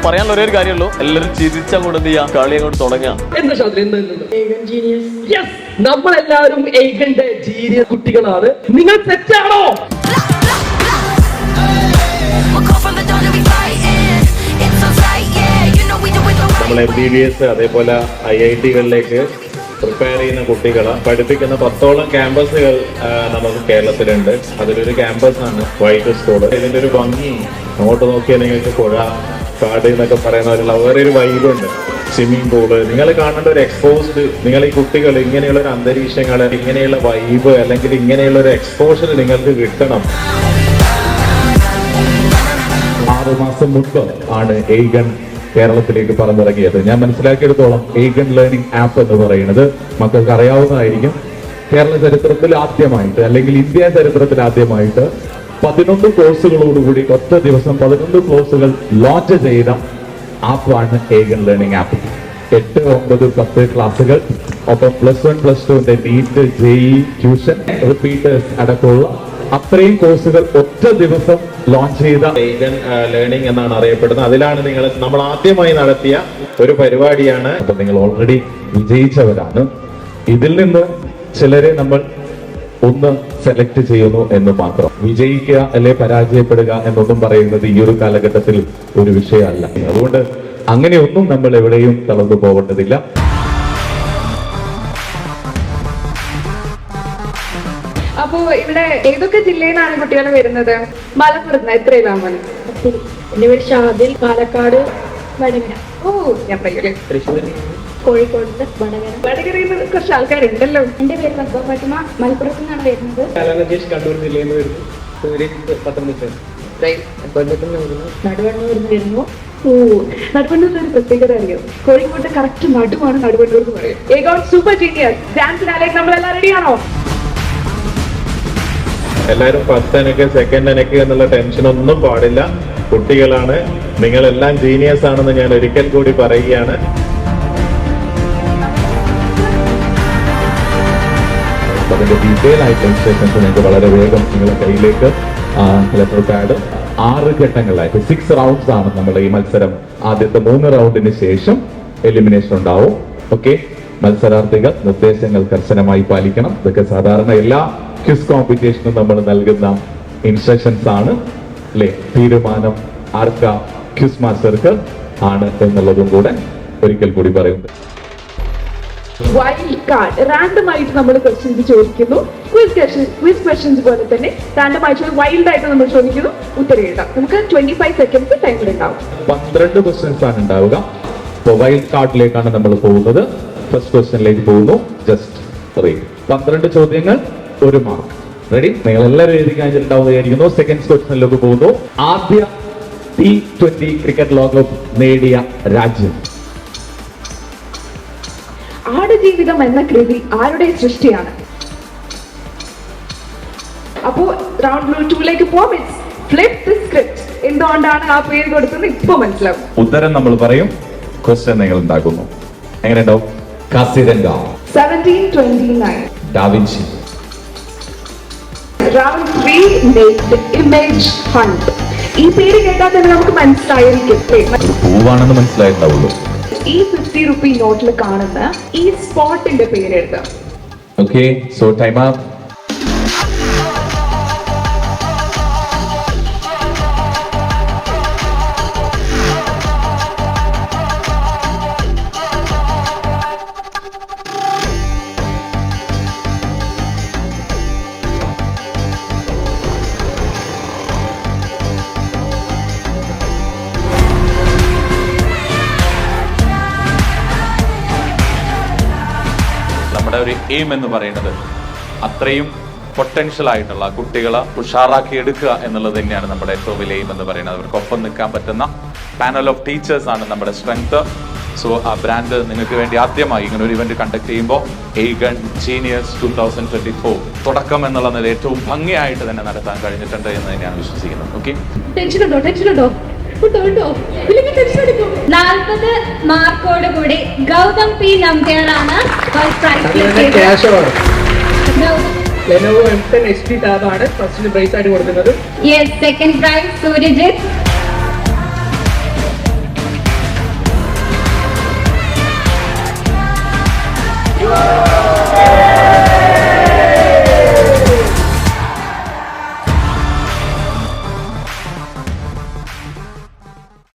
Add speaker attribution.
Speaker 1: പറയാനുള്ള ഒരേ ഒരു കാര്യമുള്ളൂ, എല്ലാവരും ചിരിച്ചങ്ങോട്ട് എന്ത് ചെയ്യാം, കളി അങ്ങോട്ട് തുടങ്ങാം.
Speaker 2: നമ്മളെല്ലാവരും ഏകന്റെ ജീനിയസ് കുട്ടികളാണ്. നിങ്ങൾ തെറ്റാണോ?
Speaker 3: നമ്മൾ MBBS അതേപോലെ IIT-കളിലേക്ക് പ്രിപ്പയർ ചെയ്യുന്ന കുട്ടികളെ പഠിപ്പിക്കുന്ന 10ഓളം ക്യാമ്പസുകൾ നമുക്ക് കേരളത്തിലുണ്ട്. അതിലൊരു ക്യാമ്പസാണ് വൈറ്റ് സ്കൂൾ. ഇതിന്റെ ഒരു ഭംഗി അങ്ങോട്ട് നോക്കിയാൽ നിങ്ങൾക്ക് പുഴ, കാട് എന്നൊക്കെ പറയുന്ന വേറൊരു വൈബുണ്ട്. സ്വിമ്മിംഗ് പൂള്, നിങ്ങൾ കാണേണ്ട ഒരു എക്സ്പോസ്ഡ്, നിങ്ങൾ ഈ കുട്ടികൾ ഇങ്ങനെയുള്ള ഒരു അന്തരീക്ഷങ്ങൾ, ഇങ്ങനെയുള്ള വൈബ് അല്ലെങ്കിൽ ഇങ്ങനെയുള്ള ഒരു എക്സ്പോഷർ നിങ്ങൾക്ക് കിട്ടണം. 6 മാസം മുൻപ് ആണ് എയ്ഗൺ കേരളത്തിലേക്ക് പറഞ്ഞിറങ്ങിയത്. ഞാൻ മനസ്സിലാക്കിയെടുത്തോളം എയ്ഗൺ ലേണിംഗ് ആപ്പ് എന്ന് പറയുന്നത് മക്കൾക്ക് അറിയാവുന്നതായിരിക്കും. കേരള ചരിത്രത്തിൽ ആദ്യമായിട്ട് അല്ലെങ്കിൽ ഇന്ത്യ ചരിത്രത്തിൽ ആദ്യമായിട്ട് 11 കോഴ്സുകളോടുകൂടി ഒറ്റ ദിവസം 11 കോഴ്സുകൾ ലോഞ്ച് ചെയ്ത ആപ്പാണ് എയ്ഗൺ ലേണിംഗ് ആപ്പ്. 8, 9, 10 ക്ലാസ്സുകൾ, ഒപ്പം +1, +2 നീറ്റ്, JEE, ട്യൂഷൻ, റിപ്പീറ്റേഴ്സ് അടക്കമുള്ള അത്രയും കോഴ്സുകൾ ഒറ്റ ദിവസം ലോഞ്ച് ചെയ്ത എയ്ഗൺ ലേണിംഗ് എന്നാണ് അറിയപ്പെടുന്നത്. അതിലാണ് നമ്മൾ ആദ്യമായി നടത്തിയ ഒരു പരിപാടിയാണ്. അപ്പൊ നിങ്ങൾ ഓൾറെഡി വിജയിച്ചവരാണ്. ഇതിൽ നിന്ന് ചിലരെ നമ്മൾ ഒന്ന് സെലക്ട് ചെയ്യുന്നു എന്ന് മാത്രം. വിജയിക്കുക അല്ലെ പരാജയപ്പെടുക എന്നൊന്നും പറയുന്നത് ഈ ഒരു കാലഘട്ടത്തിൽ ഒരു വിഷയമല്ല. അതുകൊണ്ട് അങ്ങനെയൊന്നും നമ്മൾ എവിടെയും തളർന്നു പോകേണ്ടതില്ല.
Speaker 4: അപ്പോ ഇവിടെ ഏതൊക്കെ ജില്ലയിൽ നിന്നാണ് കുട്ടികൾ വരുന്നത്? മലപ്പുറത്ത് എത്രയിലാണ്?
Speaker 5: എന്റെ പേര് ഷാദിൽ, പാലക്കാട്, വടകര.
Speaker 4: ഓ, ഞാൻ പറയൂലേ
Speaker 5: കോഴിക്കോട്, വടകര.
Speaker 4: വടകരയിൽ നിന്ന് കുറച്ച് ആൾക്കാരുണ്ടല്ലോ.
Speaker 5: എന്റെ പേര് ഫാത്തിമ, മലപ്പുറത്ത് നിന്നാണ് വരുന്നത്.
Speaker 2: കണ്ണൂർ ജില്ലയിൽ നിന്ന് വരുന്നു.
Speaker 5: നടുവണ്ണൂരിൽ നിന്ന് വരുന്നു.
Speaker 4: ഓ, നടുവണ്ണൂർ ഒരു പ്രത്യേകത അറിയോ? കോഴിക്കോട്ടെ കറക്റ്റ് നടുവാണ് നടുവണ്ണൂർ എന്ന് പറയും. ഏകോൺ സൂപ്പർ ജീനിയസ് ഡാൻസ് ഫിനാലേക്ക് നമ്മളെല്ലാം റെഡിയാണോ?
Speaker 3: എല്ലാവരും ഫസ്റ്റ് എനിക്ക് സെക്കൻഡ് എനിക്ക് എന്നുള്ള ടെൻഷൻ ഒന്നും പാടില്ല. കുട്ടികളാണ്, നിങ്ങളെല്ലാം ജീനിയസ് ആണെന്ന് ഞാൻ ഒരിക്കൽ കൂടി പറയുകയാണ്. അതിന്റെ ഡീറ്റെയിൽ ആയിട്ട് ഇൻസ്ട്രക്ഷൻസ് നിങ്ങൾക്ക് വളരെ വേഗം നിങ്ങളുടെ കയ്യിലേക്ക് ലെറ്റർ പാഡ് 6 ഘട്ടങ്ങളായിട്ട് 6 റൗണ്ട്സ് ആണ് നമ്മുടെ ഈ മത്സരം. ആദ്യത്തെ 3 റൗണ്ടിന് ശേഷം എലിമിനേഷൻ ഉണ്ടാവും. ഓക്കെ, മത്സരാർത്ഥികൾ നിർദ്ദേശങ്ങൾ കർശനമായി പാലിക്കണം. ഇതൊക്കെ സാധാരണ എല്ലാ ക്വിസ് കോമ്പറ്റീഷനും നമ്മൾ നൽകുന്ന ഇൻസ്ട്രക്ഷൻസ് ആണ് അല്ലെ. തീരുമാനം ആർക്ക? ക്വിസ് മാസ്റ്റർക്ക് ആണ് എന്നുള്ളതും കൂടെ ഒരിക്കൽ കൂടി പറയുന്നത്.
Speaker 4: വൈൽഡ് കാർഡ് റാൻഡം ആയിട്ട് നമ്മൾ ക്വസ്റ്റ്യൻസ് ചോദിക്കുന്നു. ക്വിസ് ക്വസ്റ്റ്യൻസ് പോലെ തന്നെ റാൻഡം ആയിട്ട് വൈൽഡ് ആയിട്ട് നമ്മൾ ചോദിക്കുന്നു. ഉത്തരം എഴുതാം. നമുക്ക് 25 സെക്കൻഡ്സ് ടൈം ഉണ്ടാവും.
Speaker 3: 12 ക്വസ്റ്റ്യൻസ് ആണ് ഉണ്ടാവുക. അപ്പോൾ വൈൽഡ് കാർഡിലേക്കാണ് നമ്മൾ പോകുന്നത്. ഫസ്റ്റ് ക്വസ്റ്റ്യനിലേക്ക് പോകുന്നു. Just read. 12 ചോദ്യങ്ങൾ, 1 മാർക്ക്. റെഡി? നിങ്ങൾ എല്ലാവരും എഴുതി കഴിഞ്ഞിട്ടുണ്ടാവുകയായിരിക്കുന്നു. സെക്കൻഡ് ക്വസ്റ്റ്യനിലേക്ക് പോകുന്നു. ആദ്യ T20 ക്രിക്കറ്റ് ലോകകപ്പ് നേടിയ രാജ്യം?
Speaker 4: ആടുജീവിതം എന്ന കൃതി ആരുടെ സൃഷ്ടിയാണ്? അപ്പോ റൗണ്ട് 2ലേക്ക് പോകാം. Flip the script. എന്തുകൊണ്ടാണ് ആ പേര് കൊടുത്തത് ഇപ്പൊ മനസ്സിലാവും.
Speaker 3: ഉത്തരം നമ്മൾ പറയും, ക്വസ്റ്റ്യൻ നിങ്ങൾ ഉണ്ടാക്കുന്നു. എങ്ങനെ ഉണ്ടാവും? Kaziranga.
Speaker 4: 1729.
Speaker 3: Da Vinci.
Speaker 4: Round 3 image hunt. ഈ പേര് കേട്ടാൽ തന്നെ നമുക്ക് മനസ്സിലായിരിക്കും.
Speaker 3: പൂവാണെന്ന് മനസ്സിലായിട്ടുണ്ടാവുള്ളൂ.
Speaker 4: ഈ 50 രൂപ നോട്ടിൽ കാണുന്ന ഈ സ്പോട്ടിന്റെ പേര് എഴുതാം.
Speaker 3: Okay, so time up.
Speaker 1: ഒരു എയിം എന്ന് പറയുന്നത് അത്രയും പൊട്ടൻഷ്യൽ ആയിട്ടുള്ള കുട്ടികളെ ഉഷാറാക്കി എടുക്കുക എന്നുള്ളത് തന്നെയാണ് നമ്മുടെ ഏറ്റവും വലിയ എയിം എന്ന് പറയുന്നത്. അവർക്കൊപ്പം നിൽക്കാൻ പറ്റുന്ന പാനൽ ഓഫ് ടീച്ചേഴ്സ് ആണ് നമ്മുടെ സ്ട്രെങ്ത്. സോ ആ ബ്രാൻഡ് നിങ്ങൾക്ക് വേണ്ടി ആദ്യമായി ഇങ്ങനെ ഒരു ഇവന്റ് കണ്ടക്ട് ചെയ്യുമ്പോൾ എയ്ഗൺ ജീനിയസ് 2024 തുടക്കം എന്നുള്ള നില ഏറ്റവും ഭംഗിയായിട്ട് തന്നെ നടത്താൻ കഴിഞ്ഞിട്ടുണ്ട് എന്ന് തന്നെയാണ് വിശ്വസിക്കുന്നത്. ഓക്കെ,
Speaker 5: ടെൻഷനുണ്ടോ? 40 മാർക്കോട് കൂടി ഗൗതം പി നമ്പ്യാറാണ്
Speaker 2: Lenovo M10 HP tab ആണ് ഫസ്റ്റ് പ്രൈസ് ആയിട്ട് കൊടുക്കുന്നത്.
Speaker 5: Second prize Suryajith.
Speaker 4: you.